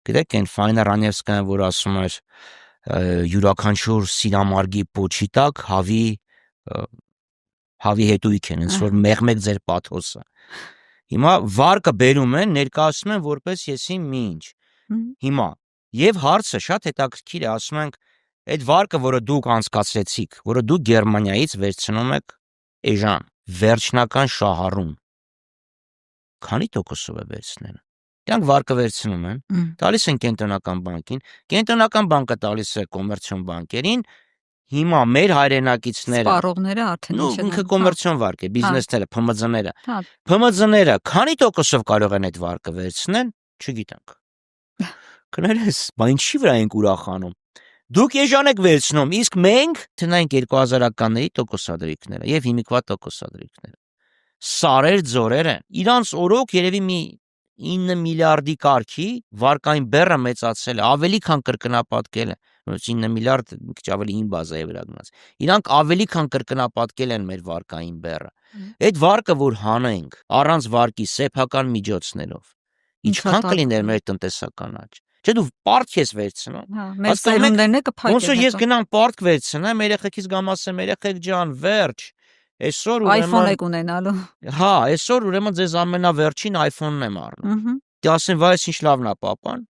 Գիտեք, այն Ֆայնա Ռանևսկայան, որ ասում էր յուրաքանչյուր սիրամարգի պոչի տակ հավի հետույք են, ինձ որ մեղմեք ձեր պաթոսը։ Հիմա վարկը բերում են, ներկայացնում են որպես եսի մինչ։ Հիմա եւ հարցը շատ հետաքրքիր է, ասում ենք, այդ վարկը, որը դուք անցկացրեցիք, որը դուք Գերմանիայից վերցնում եք էժան, վերջնական շահառուն, քանի տոկոսով է վերցնել։ Դրանք վարկը վերցնում են, տալիս են կենտրոնական բանկին, կենտրոնական բանկը տալիս է կոմերցիոն բանկերին, հիմա մեր հայրենակիցները սպառողները արդեն ինքը կոմերցիոն վարկ է, բիզնեսները, ՓՄԶ-ները։ ՓՄԶ-ները քանի տոկոսով կարող են այդ վարկը վերցնել, չգիտենք։ Կներես, բա ինչի վրա ենք ուրախանում։ Դուք էժան եք վերցնում, իսկ մենք տնայինք 2000-ականների տոկոսադրիքները եւ հիմիկվա տոկոսադրիքները։ Սարեր ձորեր են։ Իրանց օրոք երևի մի 9 միլիարդի կարգի վարկային բեռը մեծացել է, ավելի քան կրկնապատկել է։ 9 միլիարդ մի քիչ ավելի 9 բազայի վրա գնաց։ Իրանք ավելի քան կրկնապատկել են մեր վարկային բեռը։ Այդ վարկը, որ հանենք առանց վարկի սեփական միջոցներով, ինչքան կլիներ մեր տնտեսական աճ։ Չէ՞ դու պարտք ես վերցնում։ Մեր սերունդներն է կփակեն։ Ոնց որ ես գնամ պարտք վերցնեմ, երեխեքից գամ ասեմ, երեխեք ջան, վերջ։ Այսօր ուրեմն iPhone եք ունենալու։ Հա, այսօր ուրեմն ձեզ ամենավերջին iPhone-ն եմ առնում։ Դե ասեմ, վայ, ինչ լավն է, պապան։